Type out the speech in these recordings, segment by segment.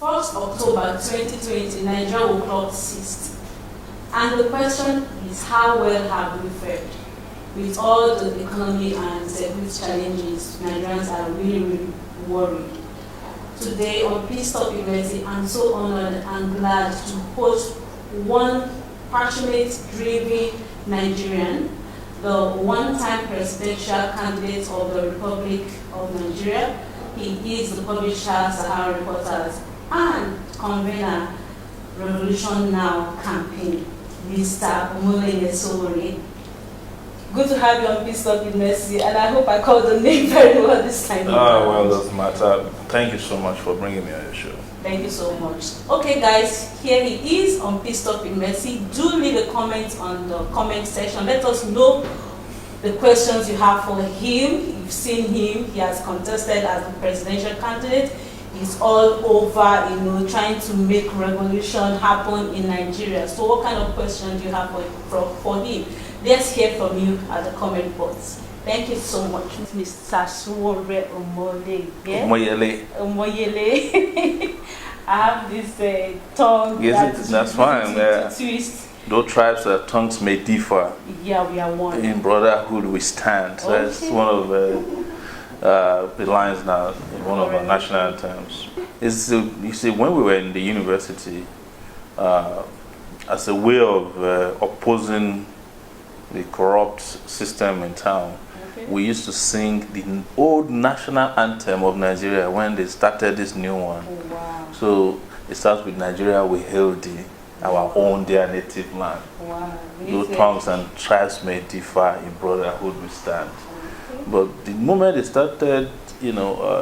1st October 2020, Nigeria will clock 60th. And the question is, how well have we fared? With all the economy and security challenges, Nigerians are really, really worried. Today on Peace Topic Mercy, I'm so honored and glad to host one passionate, driven Nigerian, the one-time presidential candidate of the Republic of Nigeria. He is the publisher, Sahara Reporters, and convener, Revolution Now campaign, Mr. Omoyele Sowore. Good to have you on Peace Topic Mercy, and I hope I called the name very well this time. Well, doesn't matter. Thank you so much for bringing me on your show. Thank you so much. Okay, guys, here he is on Peace Topic Mercy. Do leave a comment on the comment section. Let us know the questions you have for him. You've seen him. He has contested as the presidential candidate. He's all over, trying to make revolution happen in Nigeria. So what kind of questions do you have for him? Let's hear from you at the comment box. Thank you so much, Mr. Sowore Omoyele. Yeah? Omoyele. I have this tongue. Yes, that's fine. Twist. Though tribes' tongues may differ, yeah, we are one. In brotherhood we stand. So okay. That's one of the lines now in one of our national anthems. You see, when we were in the university, as a way of opposing the corrupt system in town, okay, we used to sing the old national anthem of Nigeria when they started this new one. Oh, wow. So it starts with Nigeria we hail thee, our own dear native land. Wow. Though tongues and tribes may differ, in brotherhood we stand. Okay. But the moment they started,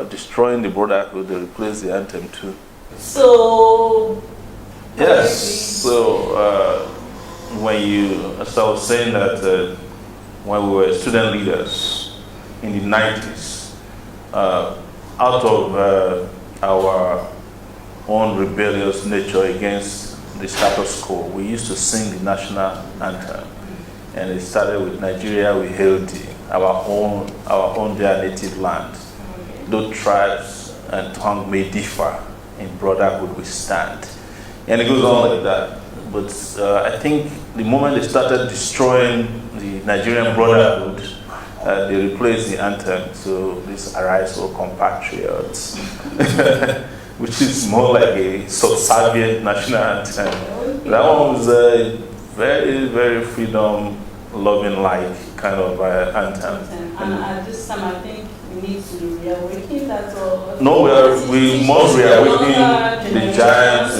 destroying the brotherhood, they replaced the anthem too. So yes. So as I was saying that when we were student leaders in the 90s, out of our own rebellious nature against the status quo, we used to sing the national anthem, and it started with Nigeria we hail thee, our own dear native land. Though tribes and tongue may differ, in brotherhood we stand. And it goes on like that. But I think the moment they started destroying the Nigerian brotherhood, they replaced the anthem to this Arise O Compatriots, which is more like a subservient national anthem. That one was a very, very freedom-loving-like kind of anthem. And at this time, I think we need to reawaken that. No, we must reawaken the giants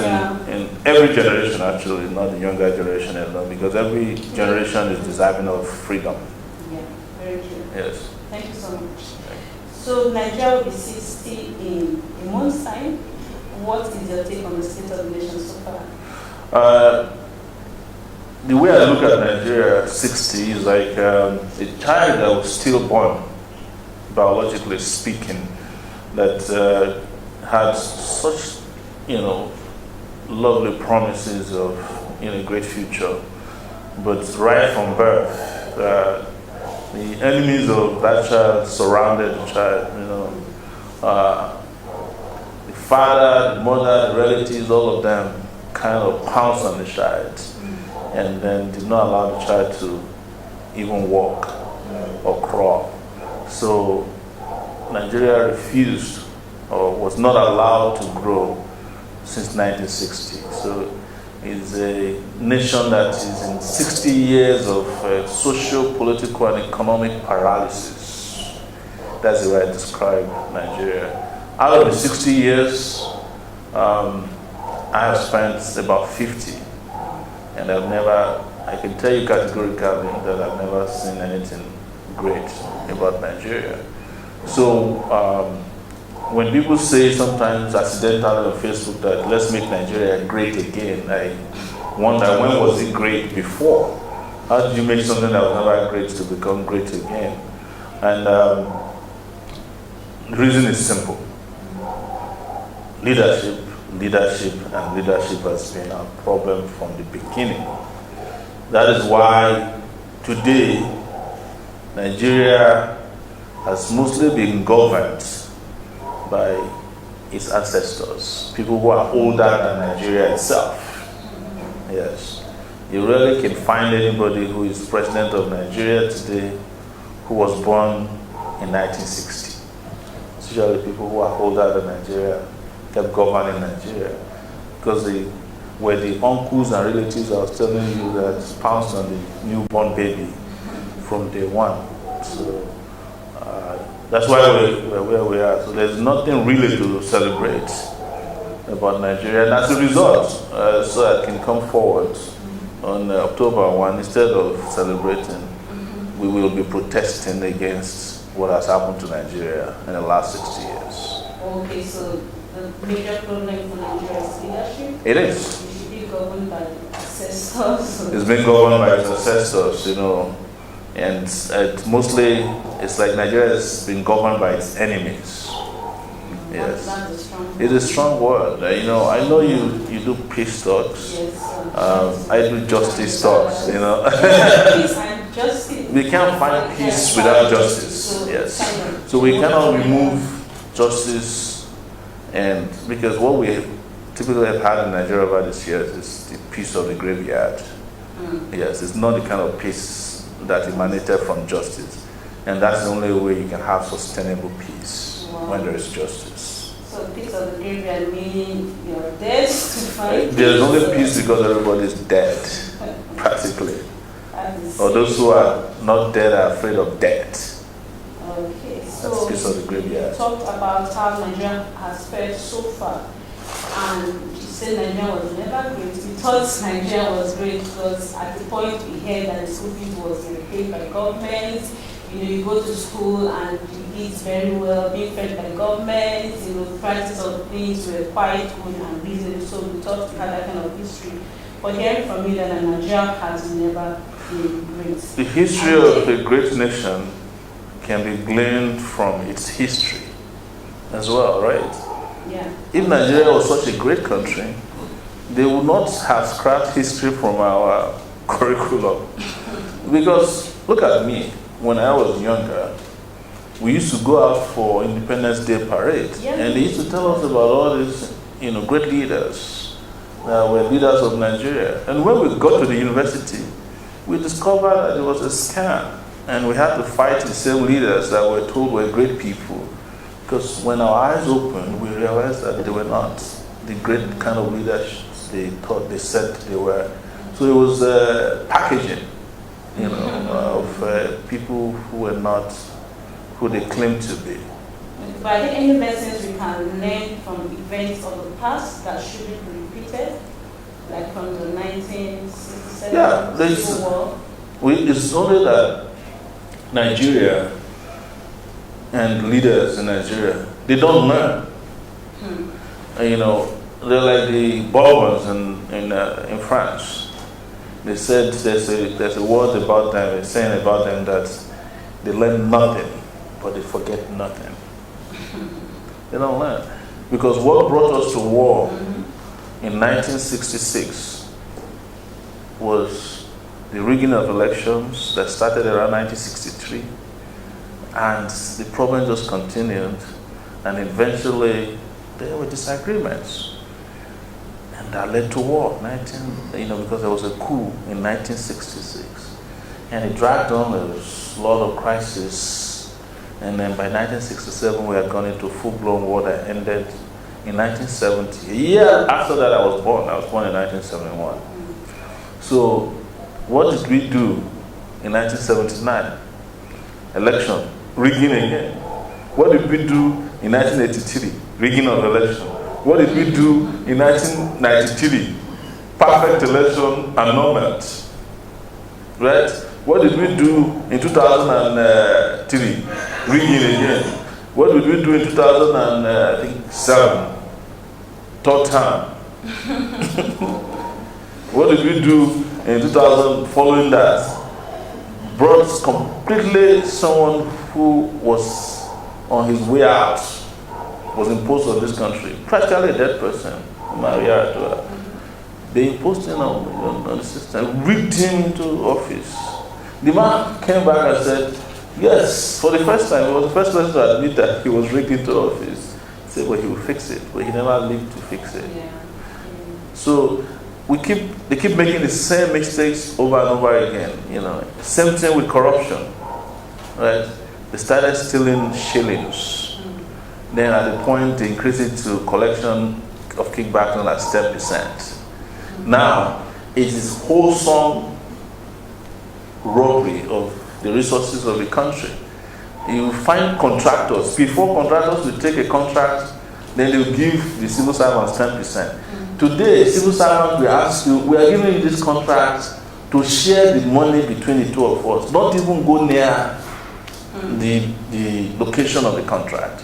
in every generation, actually, not the younger generation alone, because every generation is deserving of freedom. Yeah, very true. Yes. Thank you so much. So Nigeria will be 60 in a month's time. What is your take on the state of the nation so far? The way I look at Nigeria at 60 is like a child that was stillborn, biologically speaking, that had such, lovely promises of a great future, but right from birth, the enemies of that child surrounded the child. The father, the mother, the relatives, all of them kind of pounced on the child, and then did not allow the child to even walk or crawl. So Nigeria refused or was not allowed to grow since 1960. So it's a nation that is in 60 years of social, political, and economic paralysis. That's the way I describe Nigeria. Out of the 60 years, I have spent about 50. And I can tell you categorically that I've never seen anything great about Nigeria. So when people say sometimes accidentally on Facebook that let's make Nigeria great again, I wonder, when was it great before? How did you make something that was never great to become great again? And the reason is simple. Leadership has been a problem from the beginning. That is why today Nigeria has mostly been governed by its ancestors, people who are older than Nigeria itself. Yes. You rarely can find anybody who is president of Nigeria today who was born in 1960. It's usually people who are older than Nigeria kept governing Nigeria, because they were the uncles and relatives I was telling you that pounced on the newborn baby from day one. So that's why we're where we are. So there's nothing really to celebrate about Nigeria. And as a result, so I can come forward on October 1, instead of celebrating, we will be protesting against what has happened to Nigeria in the last 60 years. Okay, so the major problem for Nigeria is leadership? It is. It should be governed by ancestors. It's been governed by its ancestors, and mostly it's like Nigeria has been governed by its enemies. Yes. It's a strong word. I know you do peace talks. Yes. I do justice talks, Peace and justice. We can't find peace without justice. Yes. So we cannot remove justice, and because what we typically have had in Nigeria over these years is the peace of the graveyard. Yes, it's not the kind of peace that emanated from justice. And that's the only way you can have sustainable peace, when there is justice. So peace of the graveyard meaning you're dead to find There's only peace because everybody's dead, practically. Or those who are not dead are afraid of death. Okay, so That's peace of the graveyard. you talked about how Nigeria has fared so far. And you said Nigeria was never great. We thought Nigeria was great because at the point we heard that the school fees was paid by government. You go to school and you eat very well, being fed by government. The prices of things were quite good and reasonable. So we thought we had that kind of history. But hearing from you that Nigeria has never been great. The history of a great nation can be gleaned from its history as well, right? Yeah. If Nigeria was such a great country, they would not have scrapped history from our curriculum. Because look at me, when I was younger, we used to go out for Independence Day parade, and they used to tell us about all these, great leaders that were leaders of Nigeria. And when we got to the university, we discovered that it was a scam, and we had to fight the same leaders that were told were great people. Because when our eyes opened, we realized that they were not the great kind of leaders they thought they said they were. So it was packaging, of people who were not who they claimed to be. But are there any lessons we can learn from events of the past that shouldn't be repeated? Like from the 1967 Civil War? It's only that Nigeria and leaders in Nigeria, they don't learn. They're like the Bourbons in France. They said there's a word about them, they're saying about them that they learn nothing, but they forget nothing. They don't learn. Because what brought us to war in 1966 was the rigging of elections that started around 1963. And the problem just continued, and eventually there were disagreements. And that led to war, because there was a coup in 1966. And it dragged on, there was a lot of crisis. And then by 1967, we had gone into full-blown war that ended in 1970. A year after that, I was born. I was born in 1971. So what did we do in 1979? Election. Rigging again. What did we do in 1983? Rigging of election. What did we do in 1993? Perfect election annulment. Right? What did we do in 2003? Rigging again. What did we do in 2007? Third term. What did we do in 2000 following that? Brought completely someone who was on his way out, was imposed on this country, practically a dead person, Maria. They imposed him on the system, rigged him into office. The man came back and said, yes, for the first time, he was the first person to admit that he was rigged into office. Say, well, he will fix it, but he never lived to fix it. Yeah. So they keep making the same mistakes over and over again. Same thing with corruption, right? They started stealing shillings. Then at the point they increased it to collection of kickback on at 10%. Now it is wholesome robbery of the resources of the country. You find contractors. Before contractors will take a contract, then they'll give the civil servants 10%. Today, civil servants will ask you, we are giving you this contract to share the money between the two of us. Not even go near the location of the contract.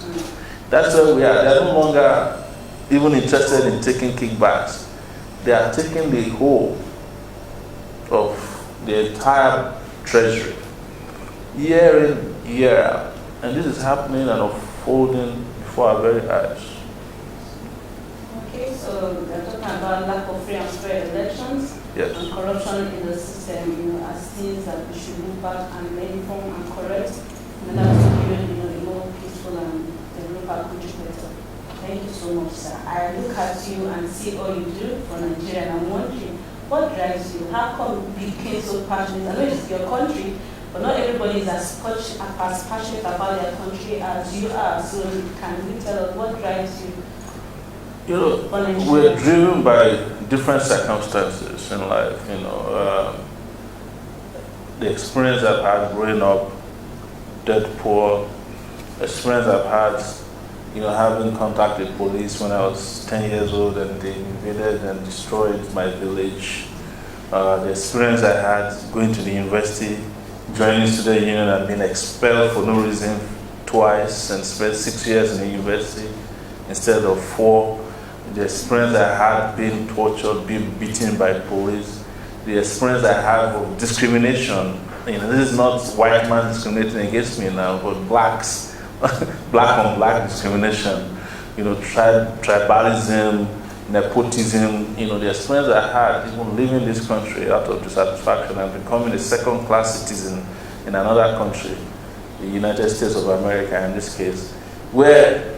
That's where we are. They are no longer even interested in taking kickbacks. They are taking the whole of the entire treasury, year in, year out. And this is happening and unfolding before our very eyes. Okay, so they're talking about lack of free and fair elections. Yes. And corruption in the system, as things that we should move back and reform and correct in order to build, a more peaceful and develop our country better. Thank you so much, sir. I look at you and see all you do for Nigeria, and I'm wondering, what drives you? How come you became so passionate? I know it's your country, but not everybody is as passionate about their country as you are. So can you tell us what drives you? We're driven by different circumstances in life. The experience I've had growing up, dirt poor, experience I've had, having contact with police when I was 10 years old and they invaded and destroyed my village. The experience I had going to the university, joining student union and being expelled for no reason twice and spent 6 years in the university instead of 4. The experience I had being tortured, being beaten by police. The experience I have of discrimination. This is not white man discriminating against me now, but blacks, black on black discrimination. Tribalism, nepotism. The experience I had even leaving this country out of dissatisfaction and becoming a second-class citizen in another country, the United States of America in this case, where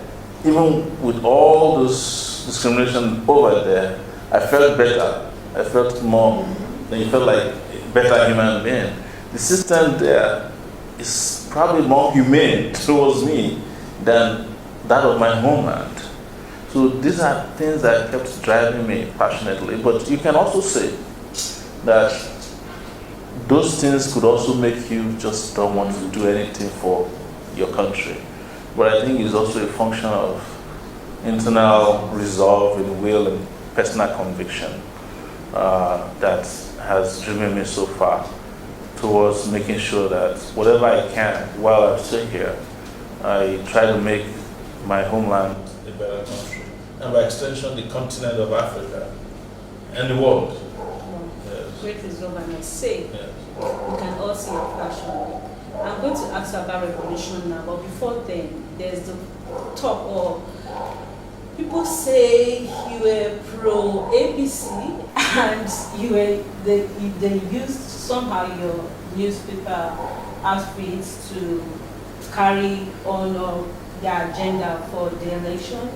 even with all those discrimination over there, I felt better. I felt more, you felt like a better human being. The system there is probably more humane towards me than that of my homeland. So these are things that kept driving me passionately. But you can also say that those things could also make you just don't want to do anything for your country. But I think it's also a function of internal resolve and will and personal conviction that has driven me so far towards making sure that whatever I can while I'm still here, I try to make my homeland a better country. And by extension, the continent of Africa and the world. Yes. Great resolve, I must say. Yes. We can all see your passion. I'm going to ask you about revolution now, but before then, there's the talk or people say you were pro APC and they used somehow your newspaper outfits to carry on their agenda for the election.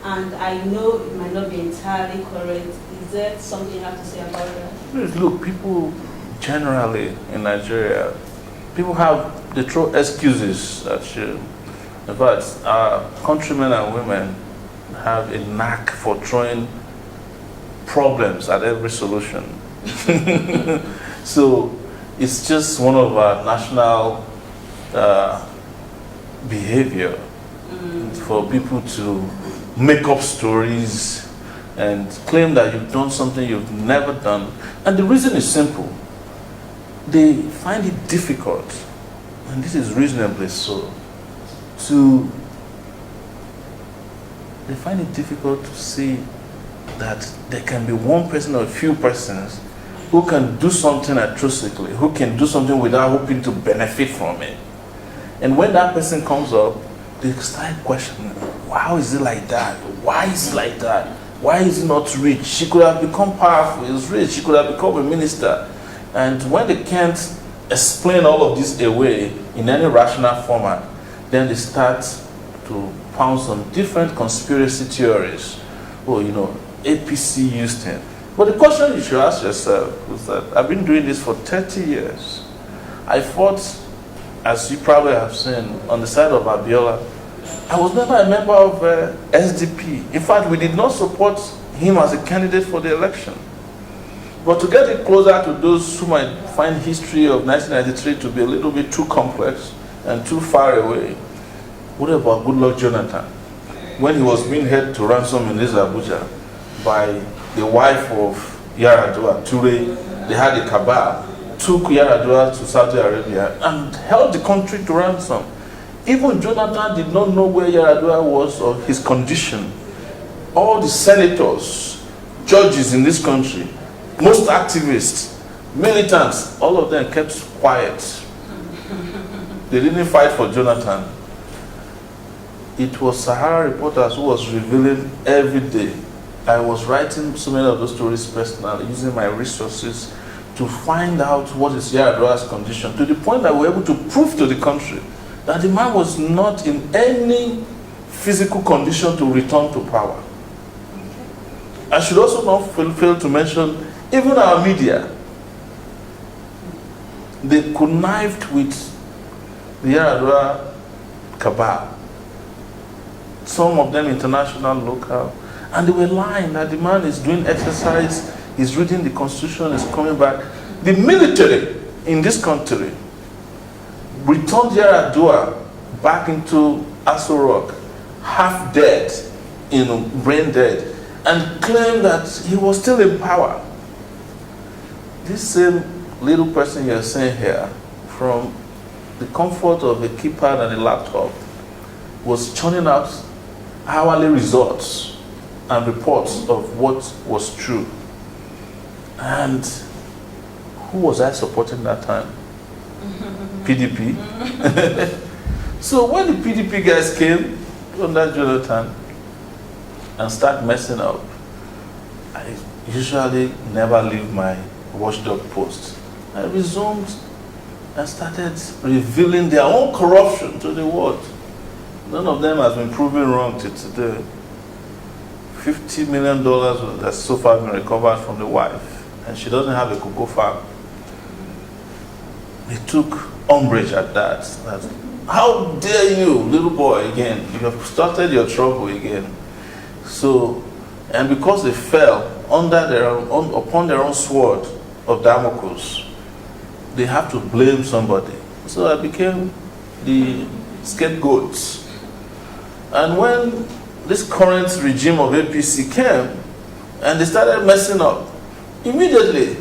And I know it might not be entirely correct. Is there something you have to say about that? Look, people generally in Nigeria, people they throw excuses at you. In fact, our countrymen and women have a knack for throwing problems at every solution. So it's just one of our national behavior for people to make up stories and claim that you've done something you've never done. And the reason is simple. They find it difficult, and this is reasonably so, they find it difficult to see that there can be one person or a few persons who can do something altruistically, who can do something without hoping to benefit from it. And when that person comes up, they start questioning, how is it like that? Why is it like that? Why is he not rich? She could have become powerful, he was rich, she could have become a minister. And when they can't explain all of this away in any rational format, then they start to pounds on different conspiracy theories. Oh, APC used him. But the question you should ask yourself is that I've been doing this for 30 years. I fought, as you probably have seen, on the side of Abiola. I was never a member of SDP. In fact, we did not support him as a candidate for the election. But to get it closer to those who might find history of 1993 to be a little bit too complex and too far away, what about Goodluck Jonathan? When he was being held to ransom in this Abuja by the wife of Yar'Adua, Toure, they had a cabal, took Yar'Adua to Saudi Arabia and held the country to ransom. Even Jonathan did not know where Yar'Adua was or his condition. All the senators, judges in this country, most activists, militants, all of them kept quiet. They didn't fight for Jonathan. It was Sahara reporters who was revealing every day. I was writing so many of those stories personally, using my resources to find out what is Yar'Adua's condition, to the point that we were able to prove to the country that the man was not in any physical condition to return to power. I should also not fail to mention even our media. They connived with the Yar'Adua cabal, some of them international, local, and they were lying that the man is doing exercise, he's reading the constitution, is coming back. The military in this country returned Yar'Adua back into Aso Rock, half dead, brain dead, and claimed that he was still in power. This same little person you're seeing here, from the comfort of a keypad and a laptop, was churning out hourly results and reports of what was true. And who was I supporting that time? PDP. So when the PDP guys came under Jonathan and start messing up, I usually never leave my watchdog post. I resumed and started revealing their own corruption to the world. None of them has been proven wrong till today. $50 million has so far been recovered from the wife, and she doesn't have a cocoa farm. They took umbrage at that. How dare you, little boy, again? You have started your trouble again. So, and because they fell upon their own sword of Damocles, they have to blame somebody. So I became the scapegoat. And when this current regime of APC came and they started messing up, immediately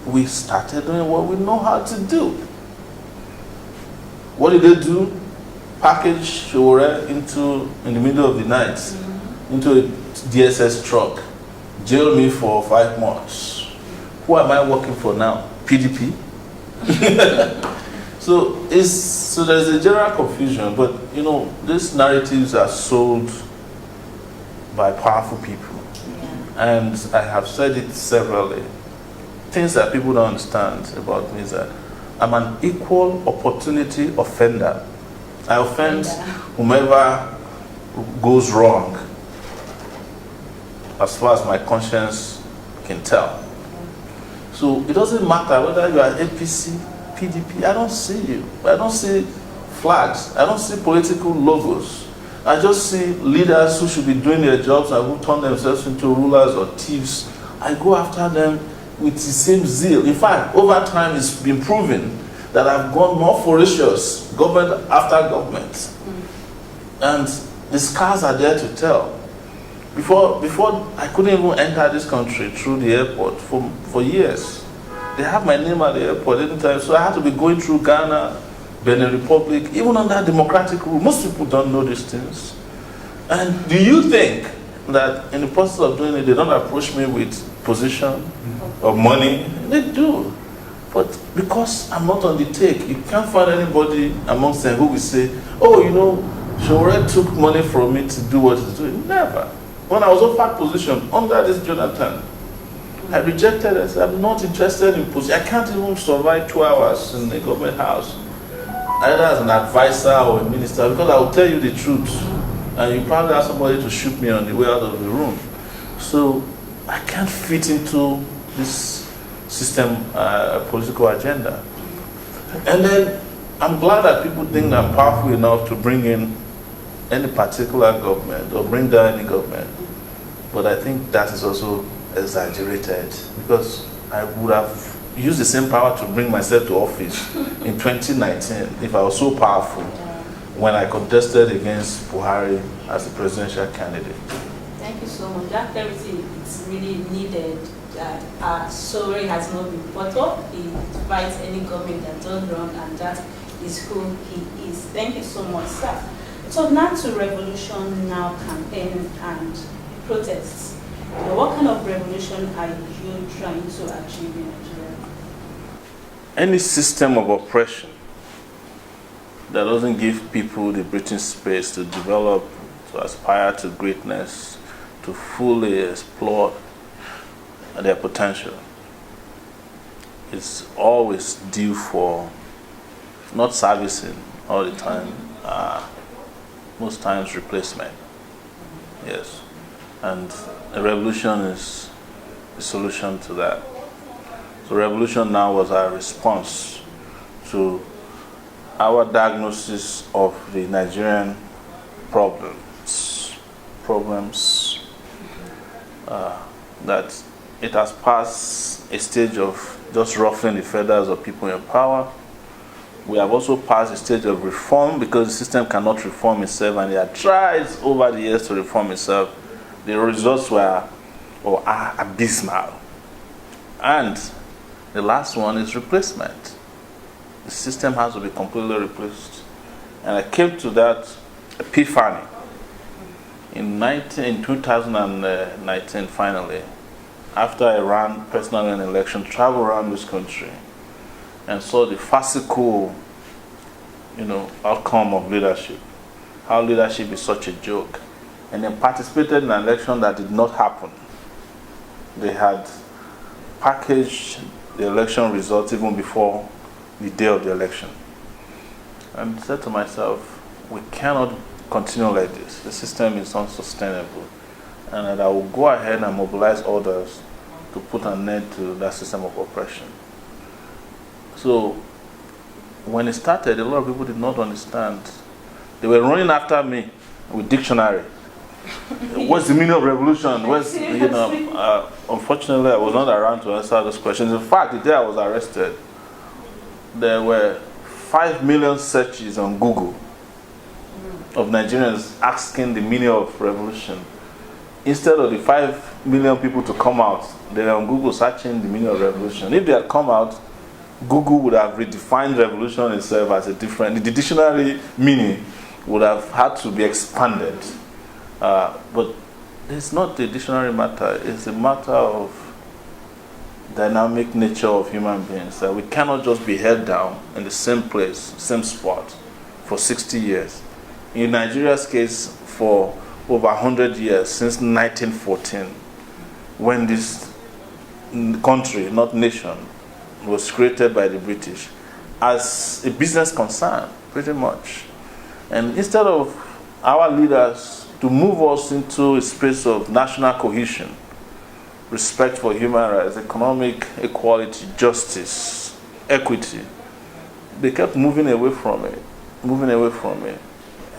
we started doing what we know how to do. What did they do? Package Sowore in the middle of the night into a DSS truck, jail me for 5 months. Who am I working for now? PDP? So there's a general confusion, but these narratives are sold by powerful people. And I have said it severally. Things that people don't understand about me is that I'm an equal opportunity offender. I offend whomever goes wrong, as far as my conscience can tell. So it doesn't matter whether you are APC, PDP, I don't see you. I don't see flags. I don't see political logos. I just see leaders who should be doing their jobs and who turn themselves into rulers or thieves. I go after them with the same zeal. In fact, over time it's been proven that I've gone more ferocious, government after government. And the scars are there to tell. Before I couldn't even enter this country through the airport for years. They have my name at the airport anytime, so I had to be going through Ghana, Benin Republic, even under democratic rule. Most people don't know these things. And do you think that in the process of doing it, they don't approach me with position or money? They do. But because I'm not on the take, you can't find anybody amongst them who will say, oh, Sowore took money from me to do what he's doing. Never. When I was offered position under this Jonathan, I rejected it. I said, I'm not interested in position. I can't even survive 2 hours in the government house, either as an advisor or a minister, because I will tell you the truth. And you probably ask somebody to shoot me on the way out of the room. So I can't fit into this system political agenda. And then I'm glad that people think I'm powerful enough to bring in any particular government or bring down any government. But I think that is also exaggerated, because I would have used the same power to bring myself to office in 2019 if I was so powerful when I contested against Buhari as a presidential candidate. Thank you so much. That clarity is really needed. Sowore has not been brought up. He fights any government that does wrong, and that is who he is. Thank you so much, sir. So now to Revolution Now campaign and protests. What kind of revolution are you trying to achieve in Nigeria? Any system of oppression that doesn't give people the breathing space to develop, to aspire to greatness, to fully explore their potential, is always due for not servicing all the time, most times replacement. Yes. And a revolution is the solution to that. So Revolution Now was our response to our diagnosis of the Nigerian problems, that it has passed a stage of just ruffling the feathers of people in power. We have also passed a stage of reform, because the system cannot reform itself, and it had tried over the years to reform itself. The results are abysmal. And the last one is replacement. The system has to be completely replaced. And I came to that epiphany in 2019, finally, after I ran personally an election, traveled around this country, and saw the farcical, outcome of leadership. How leadership is such a joke. And then participated in an election that did not happen. They had packaged the election results even before the day of the election. And I said to myself, we cannot continue like this. The system is unsustainable. And that I will go ahead and mobilize others to put an end to that system of oppression. So when it started, a lot of people did not understand. They were running after me with dictionary. What's the meaning of revolution? Unfortunately, I was not around to answer those questions. In fact, the day I was arrested, there were 5 million searches on Google of Nigerians asking the meaning of revolution. Instead of the 5 million people to come out, they were on Google searching the meaning of revolution. If they had come out, Google would have redefined revolution itself as a different. The dictionary meaning would have had to be expanded. But it's not the dictionary matter, it's a matter of dynamic nature of human beings, that we cannot just be held down in the same place, same spot for 60 years. In Nigeria's case, for over 100 years, since 1914, when this country, not nation, was created by the British as a business concern, pretty much. And instead of our leaders to move us into a space of national cohesion, respect for human rights, economic equality, justice, equity, they kept moving away from it.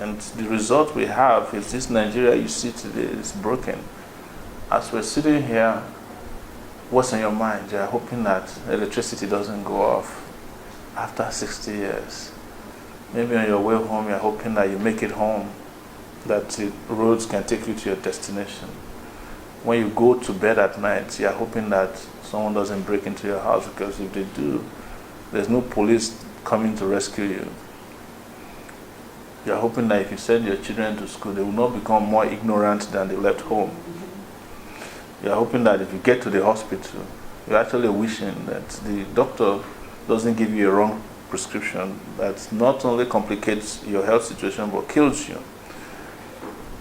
And the result we have is this Nigeria you see today is broken. As we're sitting here, what's on your mind? You're hoping that electricity doesn't go off after 60 years. Maybe on your way home, you're hoping that you make it home, that the roads can take you to your destination. When you go to bed at night, you're hoping that someone doesn't break into your house, because if they do, there's no police coming to rescue you. You're hoping that if you send your children to school, they will not become more ignorant than they left home. You're hoping that if you get to the hospital, you're actually wishing that the doctor doesn't give you a wrong prescription that not only complicates your health situation but kills you.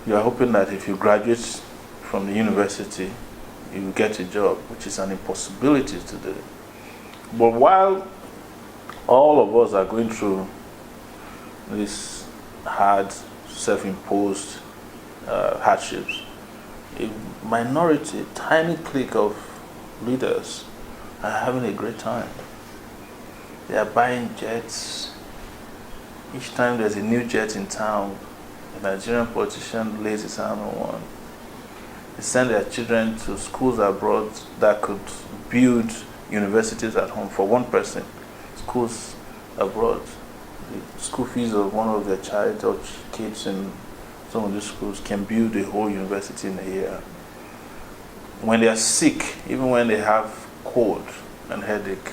You're hoping that if you graduate from the university, you will get a job, which is an impossibility today. But while all of us are going through this hard, self-imposed hardships. A minority, tiny clique of leaders are having a great time. They are buying jets. Each time there's a new jet in town, a Nigerian politician lays his hand on one. They send their children to schools abroad that could build universities at home for one person. Schools abroad, the school fees of one of their child or kids in some of these schools can build a whole university in a year. When they are sick, even when they have cold and headache,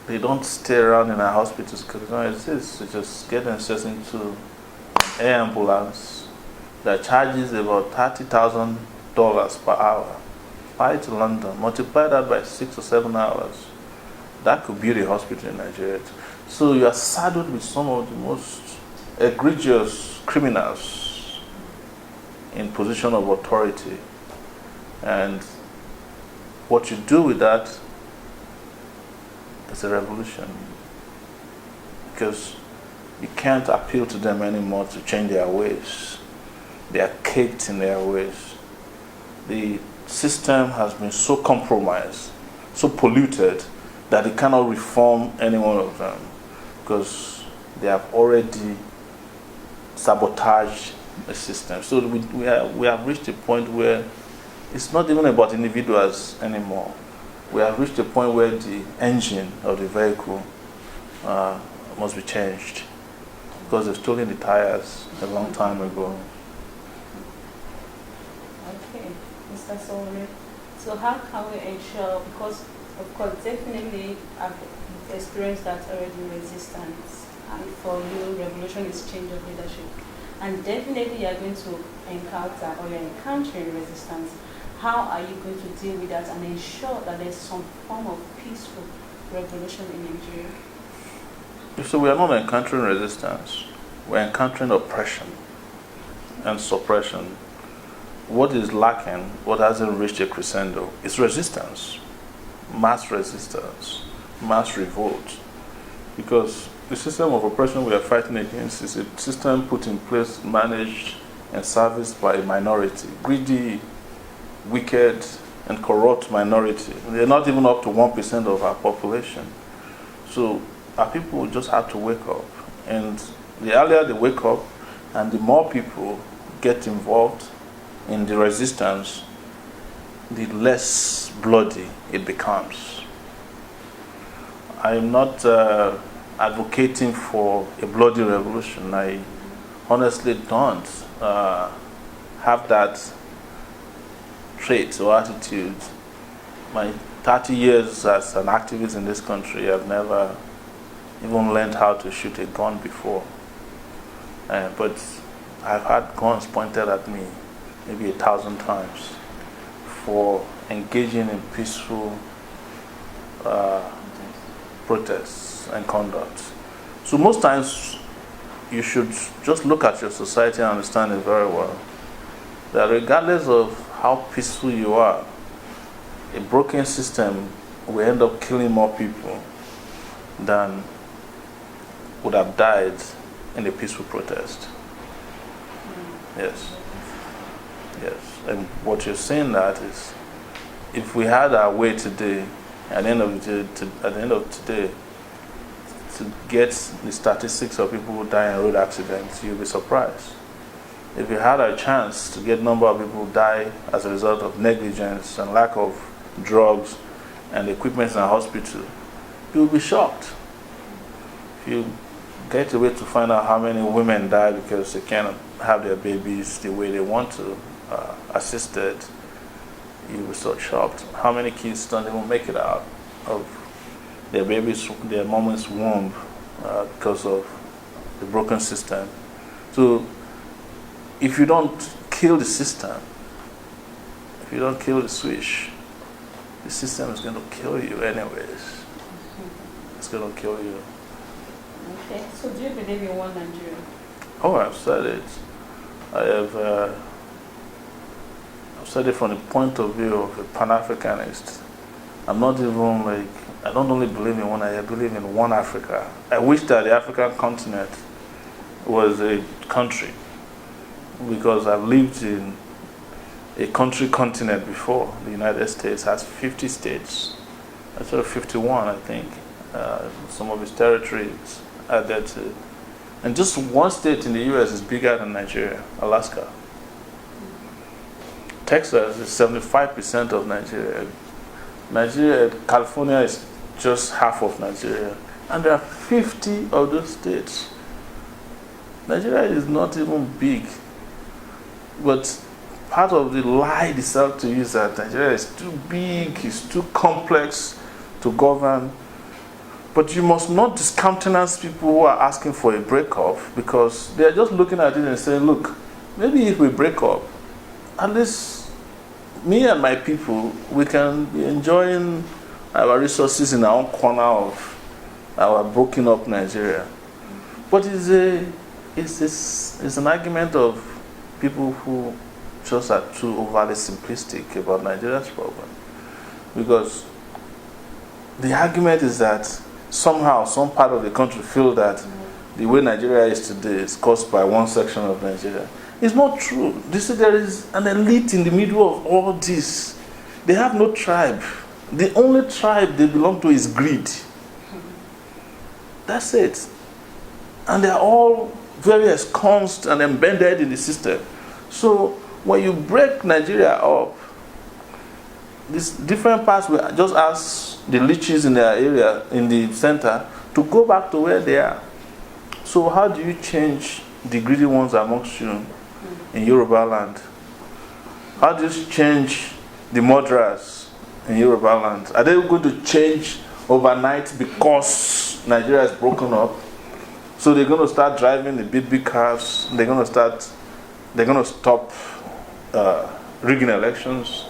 they don't stay around in our hospitals because they don't exist. They just get themselves into an air ambulance that charges about $30,000 per hour. Fly to London, multiply that by 6 or 7 hours. That could build a hospital in Nigeria. So you are saddled with some of the most egregious criminals in position of authority. And what you do with that is a revolution. Because you can't appeal to them anymore to change their ways. They are caked in their ways. The system has been so compromised, so polluted, that it cannot reform any one of them because they have already sabotaged the system. So we have reached a point where it's not even about individuals anymore. We have reached a point where the engine of the vehicle must be changed because they've stolen the tires a long time ago. Okay, Mr. Sowore. So how can we ensure, because of course definitely I've experienced that already, resistance, and for you revolution is change of leadership, and definitely you are going to encounter or you're encountering resistance. How are you going to deal with that and ensure that there's some form of peaceful revolution in Nigeria? So we are not encountering resistance. We're encountering oppression and suppression. What is lacking, what hasn't reached a crescendo, is resistance. Mass resistance, mass revolt. Because the system of oppression we are fighting against is a system put in place, managed, and serviced by a minority. Greedy, wicked, and corrupt minority. They're not even up to 1% of our population. So our people just have to wake up. And the earlier they wake up and the more people get involved in the resistance, the less bloody it becomes. I am not advocating for a bloody revolution. I honestly don't have that trait or attitude. My 30 years as an activist in this country, I've never even learned how to shoot a gun before. But I've had guns pointed at me maybe 1,000 times for engaging in peaceful protests and conduct. So most times you should just look at your society and understand it very well. That regardless of how peaceful you are, a broken system will end up killing more people than would have died in a peaceful protest. Yes. Yes. And what you're saying that is, if we had our way today, at the end of today, to get the statistics of people who die in road accidents, you'll be surprised. If we had a chance to get number of people who die as a result of negligence and lack of drugs and equipment in a hospital, you'll be shocked. If you get a way to find out how many women die because they can't have their babies the way they want to, assisted, you'll be so shocked. How many kids don't even make it out of their baby's, their mama's womb because of the broken system. So if you don't kill the system, if you don't kill the switch, the system is going to kill you anyways. It's going to kill you. Okay, so do you believe in one Nigeria? Oh, I've said it. I've said it from the point of view of a Pan-Africanist. I'm not even like, I don't only believe in one, I believe in one Africa. I wish that the African continent was a country because I've lived in a country continent before. The United States has 50 states. That's sort of 51, I think. Some of its territories are there too. And just one state in the US is bigger than Nigeria, Alaska. Texas is 75% of Nigeria. California is just half of Nigeria. And there are 50 of those states. Nigeria is not even big. But part of the lie they sell to you is that Nigeria is too big, it's too complex to govern. But you must not discountenance people who are asking for a breakup, because they are just looking at it and saying, look, maybe if we break up, at least me and my people, we can be enjoying our resources in our own corner of our broken up Nigeria. But it's an argument of people who just are too overly simplistic about Nigeria's problem. Because the argument is that somehow some part of the country feel that the way Nigeria is today is caused by one section of Nigeria. It's not true. They say there is an elite in the middle of all this. They have no tribe. The only tribe they belong to is greed. That's it. And they're all very ensconced and embedded in the system. So when you break Nigeria up, these different parts will just ask the leeches in their area, in the center, to go back to where they are. So how do you change the greedy ones amongst you in Yoruba land? How do you change the murderers in Yoruba land? Are they going to change overnight because Nigeria is broken up? So they're going to start driving the big cars. They're going to stop rigging elections,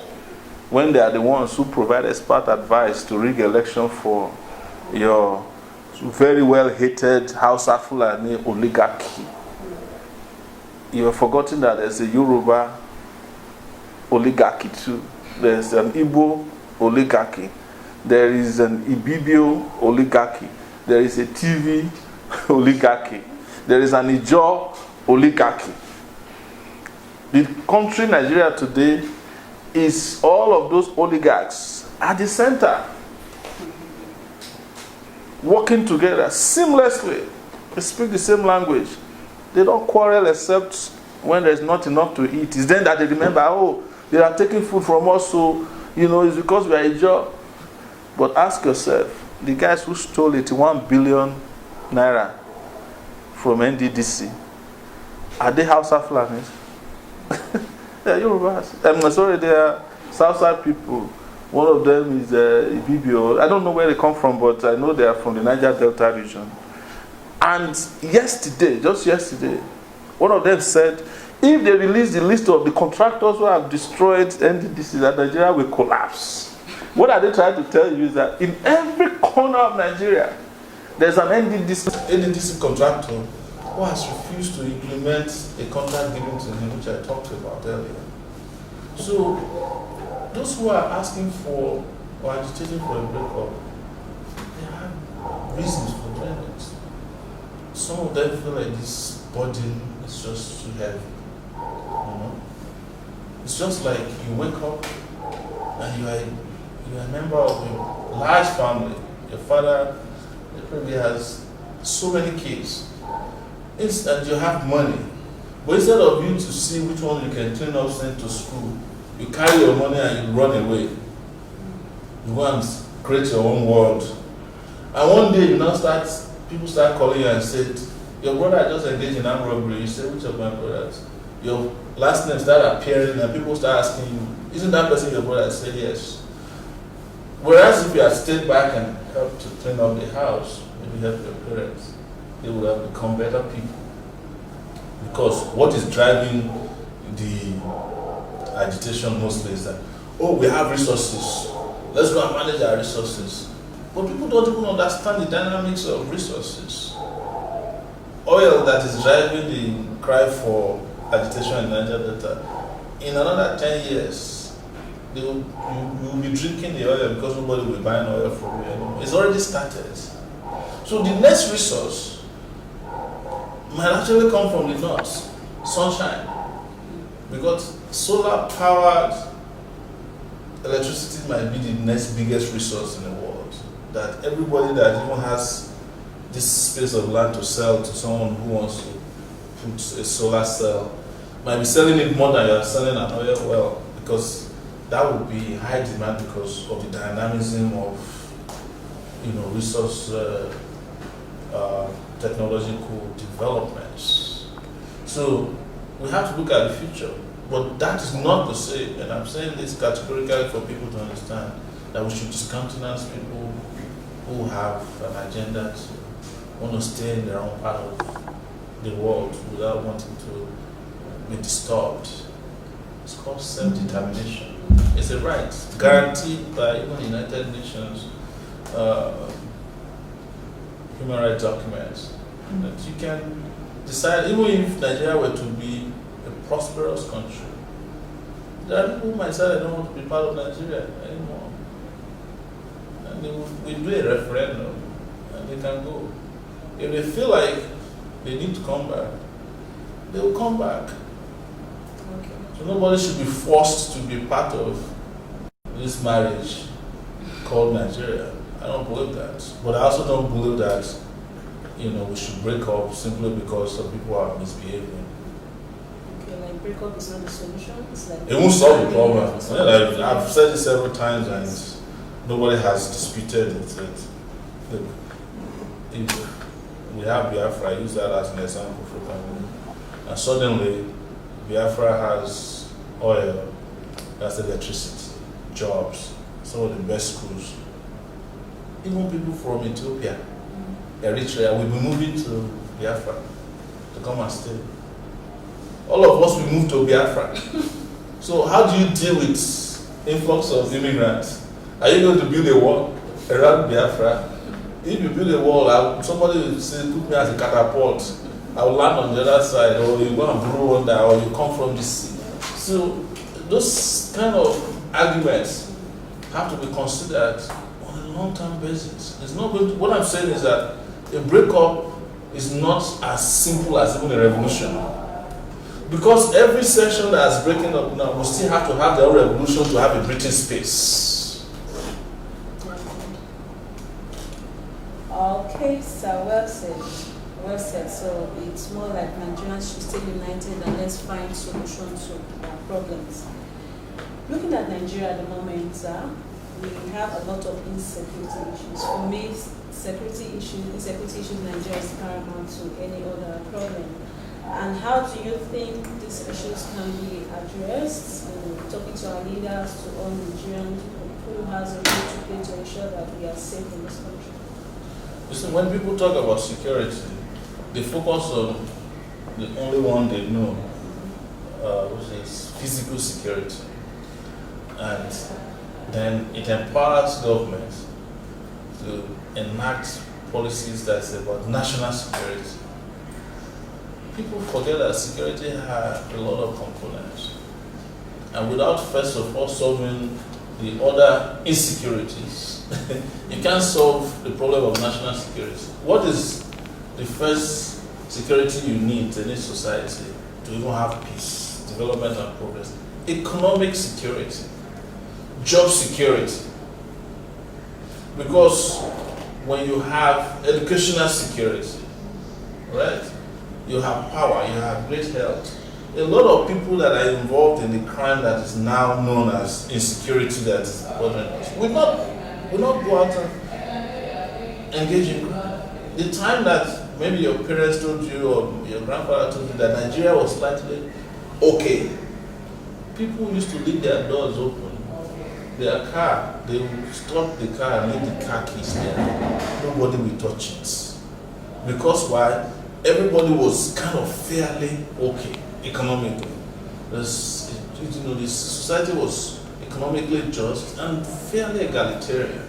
when they are the ones who provide expert advice to rig election for your very well hated Hausa Fulani oligarchy. You have forgotten that there's a Yoruba oligarchy too. There's an Igbo oligarchy. There is an Ibibio oligarchy. There is a TV oligarchy. There is an Ijaw oligarchy. The country Nigeria today is all of those oligarchs at the center, working together seamlessly. They speak the same language. They don't quarrel except when there's not enough to eat. It's then that they remember, oh, they are taking food from us, so, it's because we are a job. But ask yourself, the guys who stole 81 billion naira from NDDC, are they Hausa Fulanis? They are Yorubas. I'm sorry, they are Southside people. One of them is Ibibio. I don't know where they come from, but I know they are from the Niger Delta region. And just yesterday, one of them said, if they release the list of the contractors who have destroyed NDDC, that Nigeria will collapse. What are they trying to tell you is that in every corner of Nigeria, there's an NDDC contractor who has refused to implement a contract given to him, which I talked about earlier. So, those who are asking for or agitating for a breakup, they have reasons for doing it. Some of them feel like this burden is just too heavy. It's just like you wake up and you are a member of a large family. Your father probably has so many kids. And you have money. But instead of you to see which one you can train up, send to school, you carry your money and you run away. You go and create your own world. And one day people start calling you and said, your brother just engaged in armed robbery. You say, which of my brothers? Your last name start appearing and people start asking you, isn't that person your brother? I said, yes. Whereas if you had stayed back and helped to clean up the house, maybe help your parents, they would have become better people. Because what is driving the agitation mostly is that, we have resources. Let's go and manage our resources. But people don't even understand the dynamics of resources. Oil that is driving the cry for agitation in Niger Delta, in another 10 years, you will be drinking the oil because nobody will be buying oil from you anymore. It's already started. So the next resource might actually come from the north, sunshine. Because solar-powered electricity might be the next biggest resource in the world. That everybody that even has this space of land to sell to someone who wants to put a solar cell might be selling it more than you are selling an oil well, because that would be high demand because of the dynamism of resource technological developments. So we have to look at the future. But that is not to say, and I'm saying this categorically for people to understand, that we should discountenance people who have an agenda to want to stay in their own part of the world without wanting to be disturbed. It's called self-determination. It's a right guaranteed by even the United Nations human rights documents, that you can decide, even if Nigeria were to be a prosperous country, there are people who might say they don't want to be part of Nigeria anymore. And we do a referendum and they can go. If they feel like they need to come back, they will come back. Okay. So nobody should be forced to be part of this marriage called Nigeria. I don't believe that. But I also don't believe that we should break up simply because some people are misbehaving. Okay, like break up is not the solution. It's like It won't solve the problem. I've said it several times and nobody has disputed it. We have Biafra, I use that as an example frequently. And suddenly Biafra has oil, has electricity, jobs, some of the best schools. Even people from Ethiopia, Eritrea, will be moving to Biafra to come and stay. All of us will move to Biafra. So how do you deal with influx of immigrants? Are you going to build a wall around Biafra? If you build a wall, somebody will say, put me as a catapult. I will land on the other side, or you go and burrow under, or you come from the sea. So those kind of arguments have to be considered on a long-term basis. It's not going to, what I'm saying is that a breakup is not as simple as even a revolution. Because every section that's breaking up now will still have to have their own revolution to have a breathing space. Okay, so well said. Well said. So it's more like Nigerians should stay united and let's find solutions to our problems. Looking at Nigeria at the moment, we have a lot of insecurity issues. For me, insecurity issues in Nigeria is paramount to any other problem. And how do you think these issues can be addressed? Talking to our leaders, to all Nigerians, who has a role to play to ensure that we are safe in this country? Listen, when people talk about security, they focus on the only one they know, which is physical security. And then it empowers government to enact policies that's about national security. People forget that security has a lot of components. And without first of all solving the other insecurities, you can't solve the problem of national security. What is the first security you need in a society to even have peace, development and progress? Economic security, job security. Because when you have educational security, right, you have power, you have great health. A lot of people that are involved in the crime that is now known as insecurity that is important will not go out and engage in crime. The time that maybe your parents told you or your grandfather told you that Nigeria was slightly okay, people used to leave their doors open. Their car, they would stop the car and leave the car keys there. Nobody will touch it. Because why? Everybody was kind of fairly okay economically. The society was economically just and fairly egalitarian.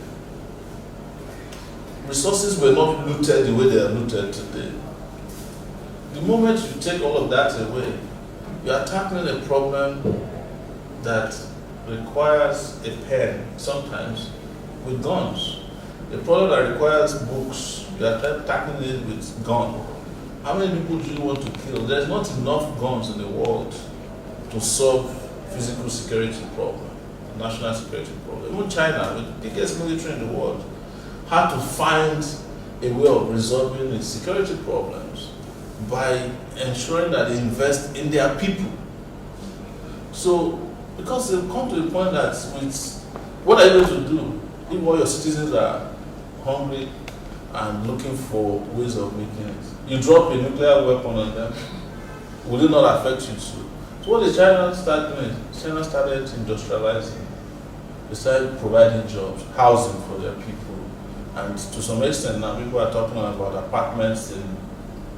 Resources were not looted the way they are looted today. The moment you take all of that away, you are tackling a problem that requires a pen, sometimes with guns. A problem that requires books, you are tackling it with gun. How many people do you want to kill? There's not enough guns in the world to solve physical security problem, national security problem. Even China, with the biggest military in the world, had to find a way of resolving its security problems by ensuring that they invest in their people. So, because they've come to a point that with what are you going to do if all your citizens are hungry and looking for ways of making it? You drop a nuclear weapon on them, will it not affect you too? So what did China start doing? China started industrializing. They started providing jobs, housing for their people. And to some extent now people are talking about apartments in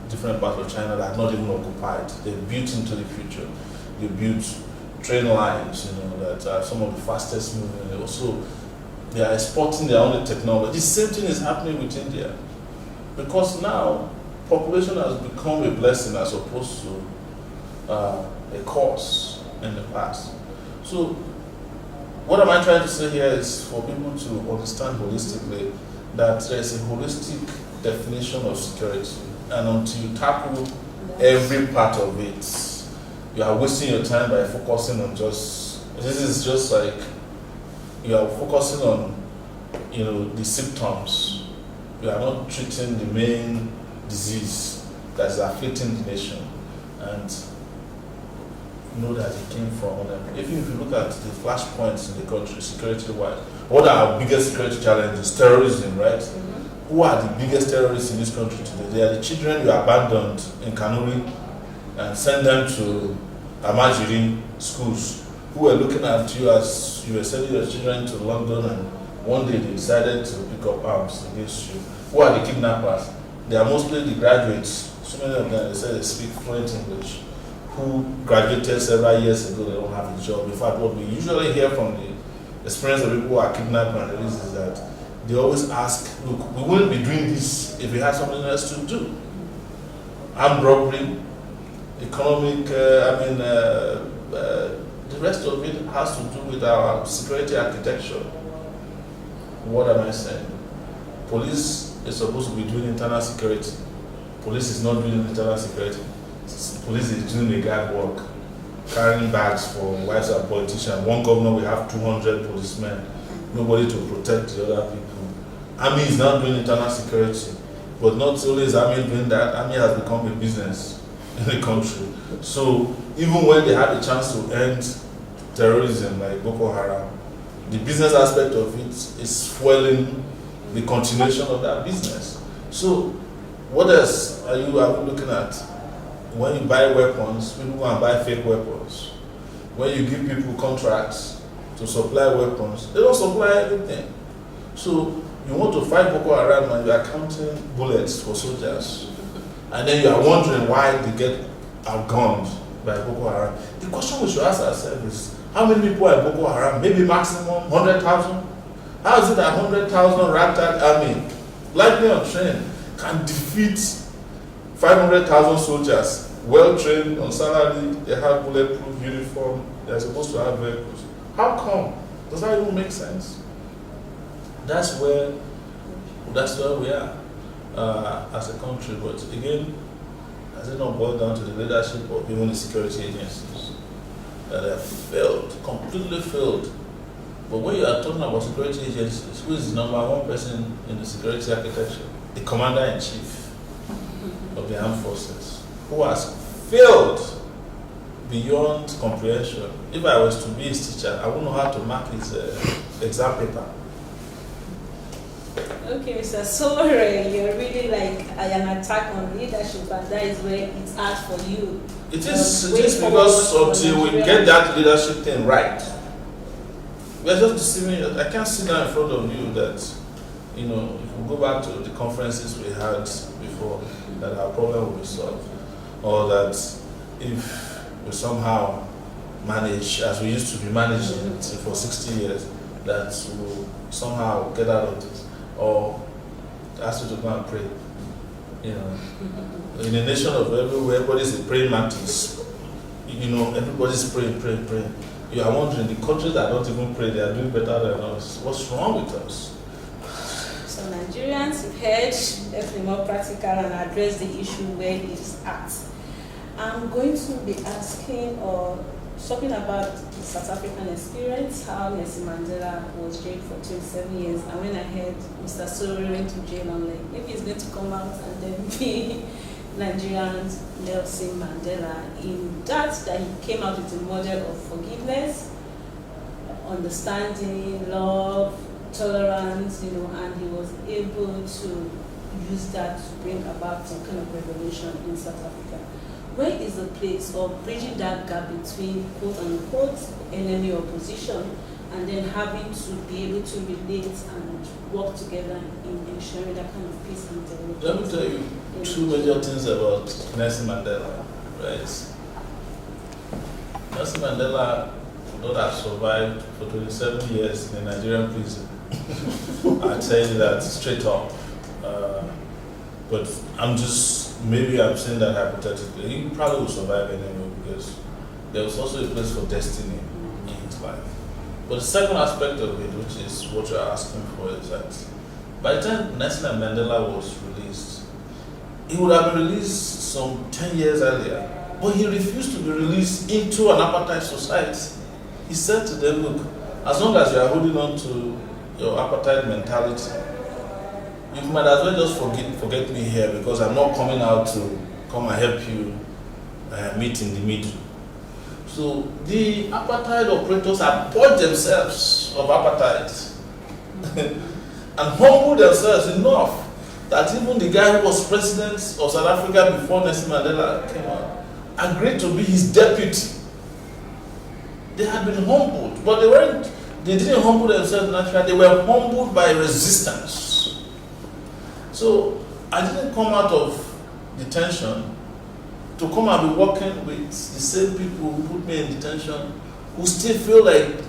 different parts of China that are not even occupied. They're built into the future. They built train lines, that are some of the fastest moving. Also, they are exporting their own technology. The same thing is happening with India. Because now, population has become a blessing as opposed to a curse in the past. So, what am I trying to say here is for people to understand holistically that there is a holistic definition of security. And until you tackle every part of it, you are wasting your time by focusing on this is just like, you are focusing on, the symptoms. You are not treating the main disease that is afflicting the nation. And know that it came from them. If you look at the flashpoints in the country, security-wise, what are our biggest security challenges? Terrorism, right? Mm-hmm. Who are the biggest terrorists in this country today? They are the children you abandoned in Kanuri and sent them to Amajiri schools, who were looking at you as you were sending your children to London, and one day they decided to pick up arms against you. Who are the kidnappers? They are mostly the graduates. So many of them, they say they speak fluent English, who graduated several years ago, they don't have a job. In fact, what we usually hear from the experience of people who are kidnapped and released is that they always ask, look, we wouldn't be doing this if we had something else to do. Armed robbery, economic, the rest of it has to do with our security architecture. What am I saying? Police is supposed to be doing internal security. Police is not doing internal security. Police is doing the guard work, carrying bags for wives of politicians. One governor will have 200 policemen, nobody to protect the other people. Army is not doing internal security, but not only is Army doing that, Army has become a business in the country. So even when they had a chance to end terrorism like Boko Haram, the business aspect of it is fueling the continuation of that business. So what else are we looking at? When you buy weapons, people go and buy fake weapons. When you give people contracts to supply weapons, they don't supply everything. So you want to fight Boko Haram and you are counting bullets for soldiers. And then you are wondering why they get outgunned by Boko Haram. The question we should ask ourselves is, how many people are Boko Haram? Maybe maximum 100,000? How is it that 100,000 ragtag army, lightly untrained, can defeat 500,000 soldiers, well trained, on salary, they have bulletproof uniform, they're supposed to have vehicles? How come? Does that even make sense? That's where we are as a country. But again, has it not boiled down to the leadership of even the security agencies that have failed, completely failed? But when you are talking about security agencies, who is the number one person in the security architecture? The commander-in-chief of the armed forces, who has failed beyond comprehension. If I was to be his teacher, I wouldn't know how to mark his exam paper. Okay, Mr. Sowore, you're really like an attack on leadership, and that is where it's hard for you. It is because until we get that leadership thing right, we are just deceiving. I can't sit down in front of you that, if we go back to the conferences we had before, that our problem will be solved, or that if we somehow manage, as we used to be managing for 60 years, that we'll somehow get out of this, or ask you to go and pray. In a nation of everywhere, everybody's a praying mantis. Everybody's praying. You are wondering, the countries that don't even pray, they are doing better than us. What's wrong with us? So Nigerians, you've heard, let's be more practical and address the issue where it is at. I'm going to be asking talking about the South African experience, how Nelson Mandela was jailed for 27 years, and when I heard Mr. Sowore went to jail, I'm like, maybe he's going to come out and then be Nigerian Nelson Mandela. In that he came out with a model of forgiveness, understanding, love, tolerance, and he was able to use that to bring about some kind of revolution in South Africa. Where is the place of bridging that gap between quote-unquote enemy opposition and then having to be able to relate and work together in ensuring that kind of peace and development? Let me tell you two major things about Nelson Mandela, right? Nelson Mandela would not have survived for 27 years in a Nigerian prison. I tell you that straight up. But maybe I'm saying that hypothetically. He probably will survive anyway because there was also a place for destiny in his life. But the second aspect of it, which is what you're asking for, is that by the time Nelson Mandela was released, he would have been released some 10 years earlier, but he refused to be released into an apartheid society. He said to them, look, as long as you are holding on to your apartheid mentality, you might as well just forget me here because I'm not coming out to come and help you meet in the middle. So the apartheid operators have purged themselves of apartheid and humbled themselves enough that even the guy who was president of South Africa before Nelson Mandela came out agreed to be his deputy. They had been humbled, but they didn't humble themselves naturally, they were humbled by resistance. So I didn't come out of detention to come and be working with the same people who put me in detention, who still feel like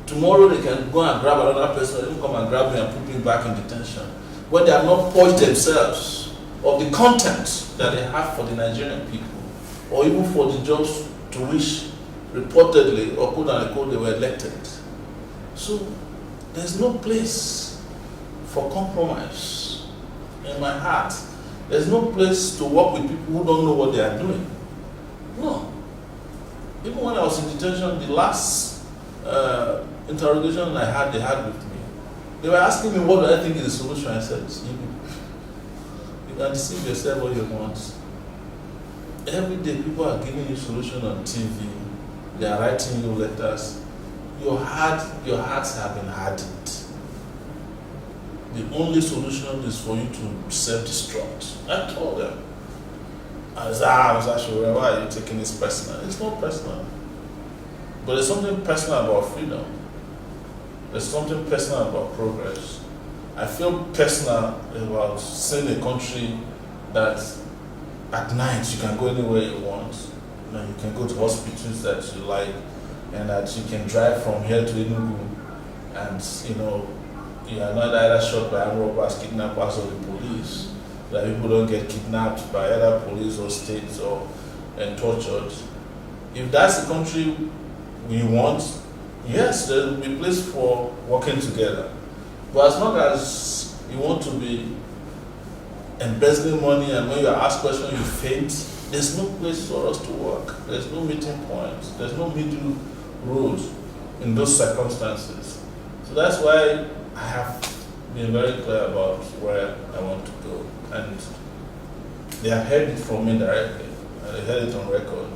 tomorrow they can go and grab another person, even come and grab me and put me back in detention, when they have not purged themselves of the content that they have for the Nigerian people, or even for the jobs to which reportedly or quote unquote they were elected. So there's no place for compromise. In my heart, there's no place to work with people who don't know what they are doing. No. Even when I was in detention, the last interrogation they had with me, they were asking me what do I think is the solution. I said, you can deceive yourself all you want. Every day people are giving you solution on TV, they are writing you letters. Your hearts have been hardened. The only solution is for you to self-destruct. I told them. I said, Mr. Sowore, why are you taking this personal? It's not personal. But there's something personal about freedom. There's something personal about progress. I feel personal about seeing a country that at night you can go anywhere you want. You can go to hospitals that you like, and that you can drive from here to Enugu, and you are not either shot by armed robbers, kidnappers, or the police. That people don't get kidnapped by either police or states and tortured. If that's the country we want, yes, there will be a place for working together. But as long as you want to be embezzling money and when you are asked questions you faint, there's no place for us to work. There's no meeting point. There's no middle road in those circumstances. So that's why I have been very clear about where I want to go. And they have heard it from me directly. They heard it on record,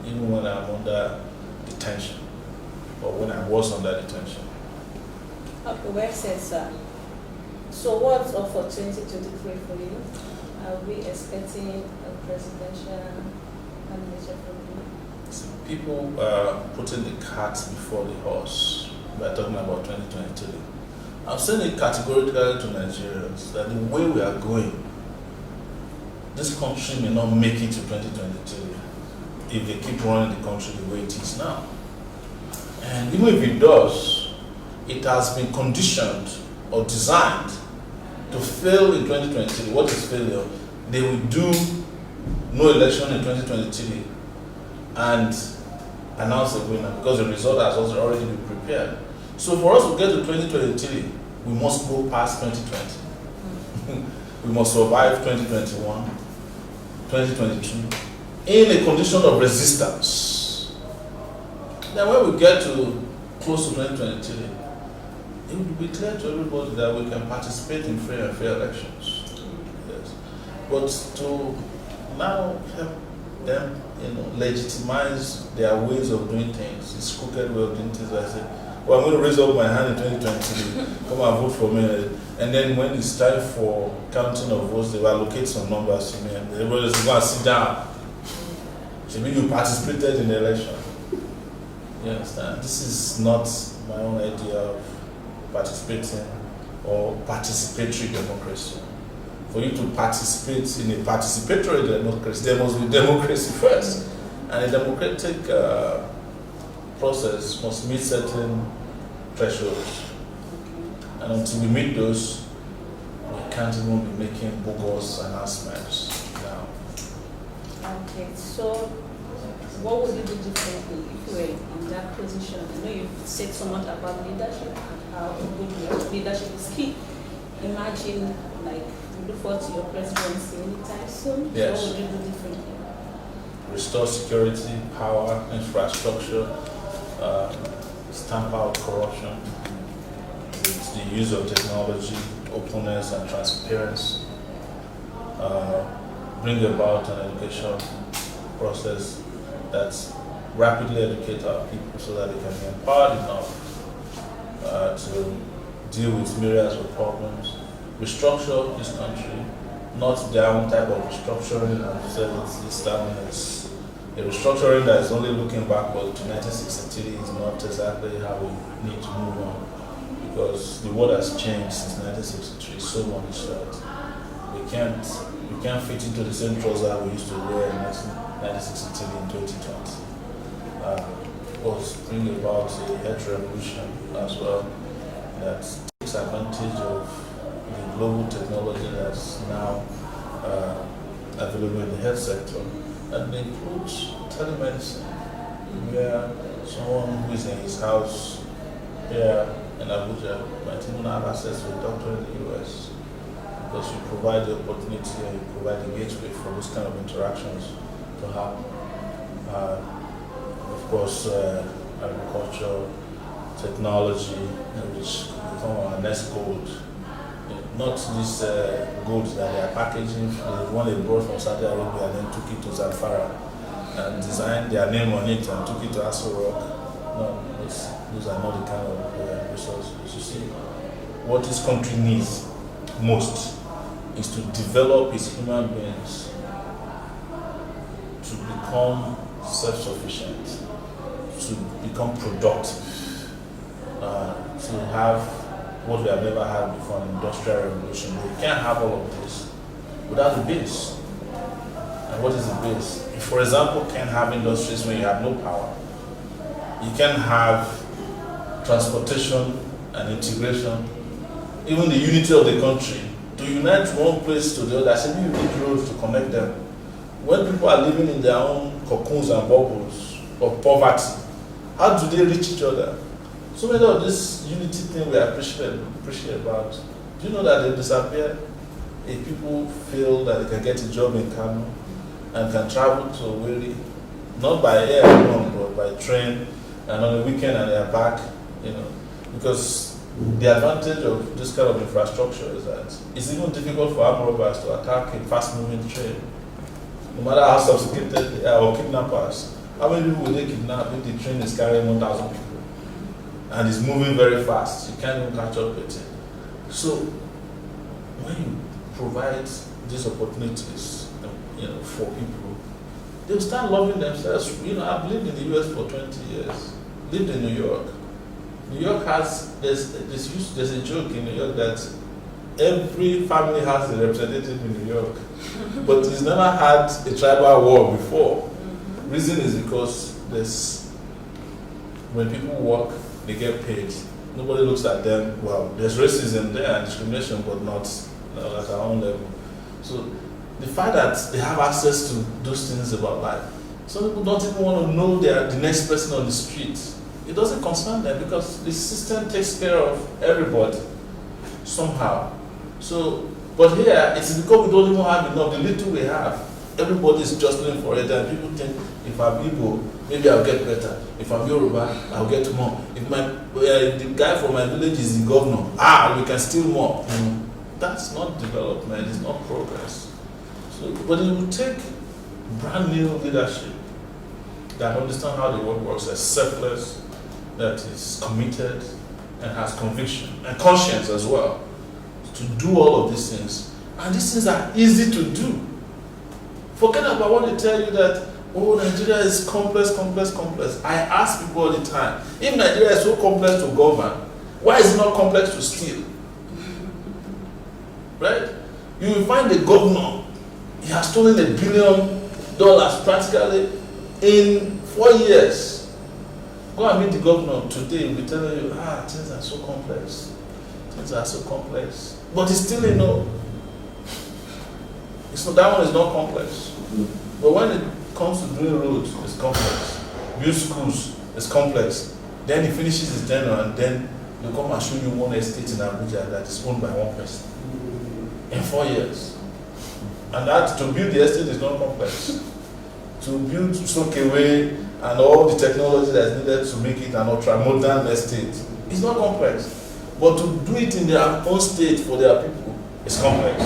even when I'm under detention, or when I was under detention. Okay, well said, sir. So what's up for 2023 for you? Are we expecting a presidential candidate from you? People are putting the cart before the horse by talking about 2023. I'm saying it categorically to Nigerians that the way we are going, this country may not make it to 2023 if they keep running the country the way it is now. And even if it does, it has been conditioned or designed to fail in 2023. What is failure? They will do no election in 2023 and announce a winner because the result has also already been prepared. So for us to get to 2023, we must go past 2020. We must survive 2021, 2022 in a condition of resistance. Then when we get to close to 2023, it will be clear to everybody that we can participate in free and fair elections. Yes. But to now help them, legitimize their ways of doing things, this crooked way of doing things, I say, well, I'm going to raise up my hand in 2023, come and vote for me. And then when it's time for counting of votes, they will allocate some numbers to me, and everybody's going to sit down. So maybe you participated in the election. You understand? This is not my own idea of participating or participatory democracy. For you to participate in a participatory democracy, there must be democracy first. And a democratic process must meet certain thresholds. And until we meet those, we can't even be making bogus announcements now. Okay, so what would you do differently if you were in that position? I know you've said so much about leadership and how good leadership is key. Imagine, like, you look forward to your presidency anytime soon. Yes. So what would you do differently? Restore security, power, infrastructure, stamp out corruption with the use of technology, openness and transparency, bring about an education process that rapidly educate our people so that they can be empowered enough to deal with myriads of problems, restructure this country, not their own type of restructuring, I've said it's this time, it's a restructuring that is only looking backward to 1963 is not exactly how we need to move on, because the world has changed since 1963 so much that we can't fit into the same trousers we used to wear in 1963 in 2020. Bring about a health revolution as well that takes advantage of the global technology that's now available in the health sector, and includes telemedicine, where someone who is in his house here in Abuja might even have access to a doctor in the US, because you provide the opportunity and you provide the gateway for those kind of interactions to happen. Of course, agriculture, technology, which could become our next gold. Not these goods that they are packaging, the one they brought from Saudi Arabia and then took it to Zamfara and designed their name on it and took it to Aso Rock. No, those are not the kind of resources. You see, what this country needs most is to develop its human beings to become self-sufficient, to become productive, to have what we have never had before, an industrial revolution. We can't have all of this without the base. And what is the base? You, for example, can't have industries when you have no power. You can have transportation and integration, even the unity of the country. To unite one place to the other, I said you need roads to connect them. When people are living in their own cocoons and bubbles of poverty, how do they reach each other? So many of this unity thing we appreciate about, do you know that they disappear if people feel that they can get a job in Kano and can travel to Owerri, not by air alone, but by train, and on the weekend and they are back, because the advantage of this kind of infrastructure is that it's even difficult for armed robbers to attack a fast-moving train, no matter how sophisticated they are, or kidnappers. How many people will they kidnap if the train is carrying 1,000 people? And it's moving very fast. You can't even catch up with it. So when you provide these opportunities, for people, they'll start loving themselves. I've lived in the US for 20 years. Lived in New York. New York there's a joke in New York that every family has a representative in New York, but it's never had a tribal war before. Reason is because when people work, they get paid. Nobody looks at them. Well, there's racism there and discrimination, but not at our own level. So the fact that they have access to those things about life, some people don't even want to know the next person on the street. It doesn't concern them because the system takes care of everybody somehow. So, but here it's because we don't even have enough. The little we have, everybody is jostling for it, and people think if I'm Igbo, maybe I'll get better. If I'm Yoruba, I'll get more. If the guy from my village is the governor, we can steal more. That's not development. It's not progress. So, but it will take brand new leadership that understand how the world works, that's selfless, that is committed, and has conviction and conscience as well, to do all of these things. And these things are easy to do. Forget about what they tell you that, Nigeria is complex. I ask people all the time, if Nigeria is so complex to govern, why is it not complex to steal? Right? You will find the governor, he has stolen $1 billion practically in 4 years. Go and meet the governor today, he'll be telling you, things are so complex. But he's still that one is not complex. But when it comes to doing roads, it's complex. Build schools, it's complex. Then he finishes his tenure, and then they come and show you one estate in Abuja that is owned by one person in 4 years. And that to build the estate is not complex. To build Sokeway and all the technology that is needed to make it an ultra-modern estate is not complex. But to do it in their own state for their people is complex.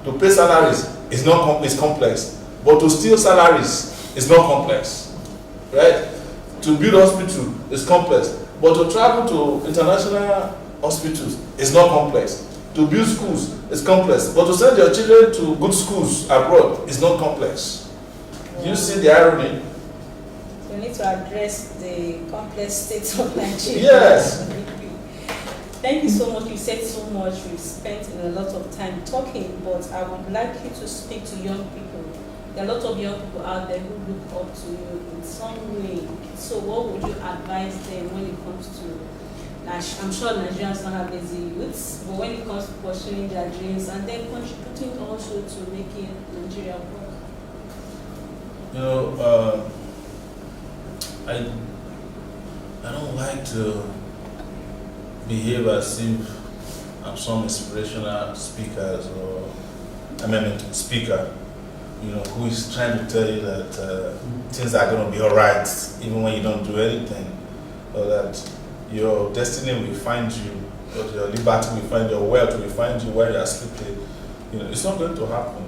To pay salaries is complex. But to steal salaries is not complex. Right? To build hospital is complex. But to travel to international hospitals is not complex. To build schools is complex. But to send your children to good schools abroad is not complex. Do you see the irony? We need to address the complex state of Nigeria. Yes. Thank you so much. You said so much. We've spent a lot of time talking, but I would like you to speak to young people. There are a lot of young people out there who look up to you in some way. So what would you advise them when it comes to, I'm sure Nigerians don't have lazy youths, but when it comes to pursuing their dreams and then contributing also to making Nigeria work? I don't like to behave as if I'm some inspirational speaker, who is trying to tell you that things are going to be all right even when you don't do anything, or that your destiny will find you, or your liberty will find your wealth will find you while you are sleeping. It's not going to happen.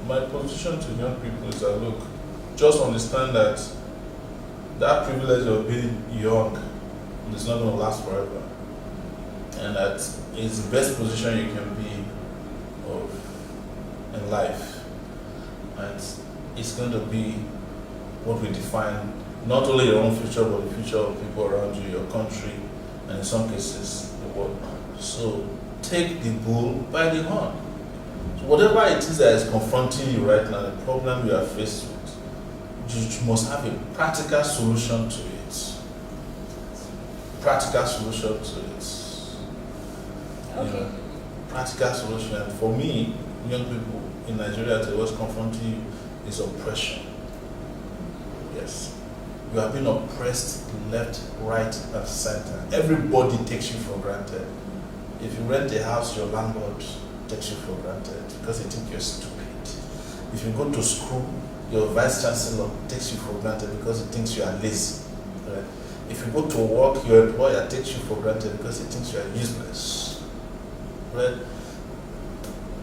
My position to young people is that, look, just understand that privilege of being young is not going to last forever. And that is the best position you can be in life. And it's going to be what we define not only your own future, but the future of people around you, your country, and in some cases, the world. So take the bull by the horn. So whatever it is that is confronting you right now, the problem you are faced with, you must have a practical solution to it. Practical solution to it. Okay. Practical solution. For me, young people in Nigeria, what's confronting you is oppression. Yes. You have been oppressed left, right, and center. Everybody takes you for granted. If you rent a house, your landlord takes you for granted because they think you're stupid. If you go to school, your vice chancellor takes you for granted because he thinks you are lazy. Right? If you go to work, your employer takes you for granted because he thinks you are useless. Right?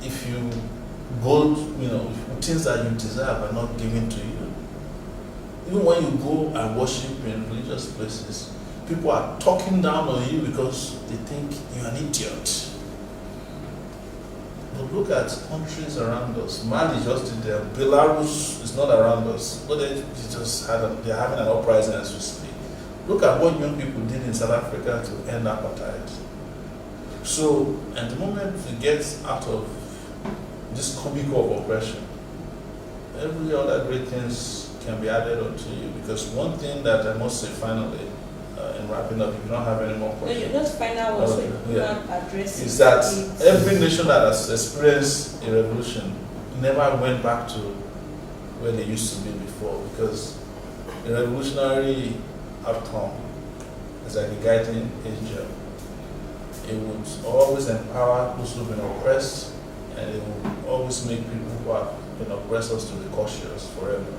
If you go, things that you deserve are not given to you. Even when you go and worship in religious places, people are talking down on you because they think you're an idiot. But look at countries around us. Mali just did there. Belarus is not around us, but they're having an uprising as we speak. Look at what young people did in South Africa to end apartheid. So, at the moment we get out of this cubicle of oppression, every other great things can be added onto you. Because one thing that I must say finally, in wrapping up, if you don't have any more questions. Just final one, so you can address is that every nation that has experienced a revolution never went back to where they used to be before, because a revolutionary outcome is like a guiding angel. It would always empower those who've been oppressed and it will always make people who are, press us to be cautious forever.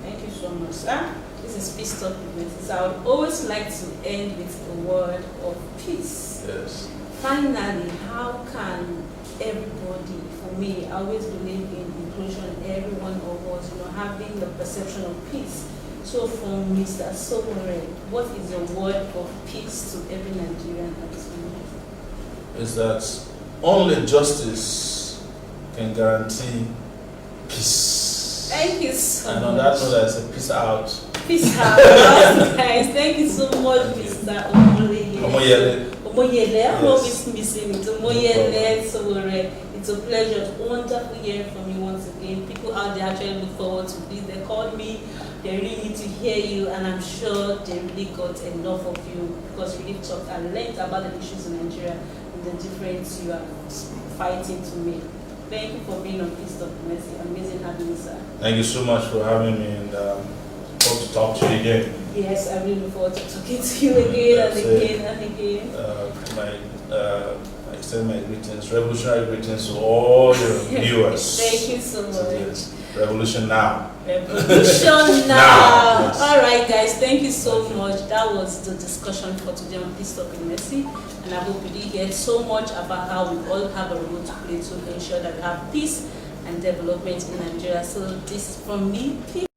Thank you so much, sir. This is Peace Talk with Mercy. I would always like to end with a word of peace. Yes. Finally, how can everybody, for me, I always believe in inclusion, every one of us, having the perception of peace. So from Mr. Sowore, what is your word of peace to every Nigerian at this moment? Is that only justice can guarantee peace. Thank you so much. And on that note, I say peace out. Peace out, guys. Thank you so much, Mr. Omoyele. Yes. I'm always missing it. Omoyele Sowore. It's a pleasure. It's wonderful hearing from you once again. People out there actually look forward to this. They called me. They really need to hear you, and I'm sure they really got enough of you because we really talked and learned about the issues in Nigeria and the difference you are fighting to make. Thank you for being on Peace Talk with Mercy. Amazing having you, sir. Thank you so much for having me, and hope to talk to you again. Yes, I really look forward to talking to you again and again and again. I extend my greetings, revolutionary greetings to all your viewers. Thank you so much. Revolution now. Revolution now. Yes. All right, guys. Thank you so much. That was the discussion for today on Peace Talk with Mercy, and I hope you did get so much about how we all have a role to play to ensure that we have peace and development in Nigeria. So this is from me. Peace.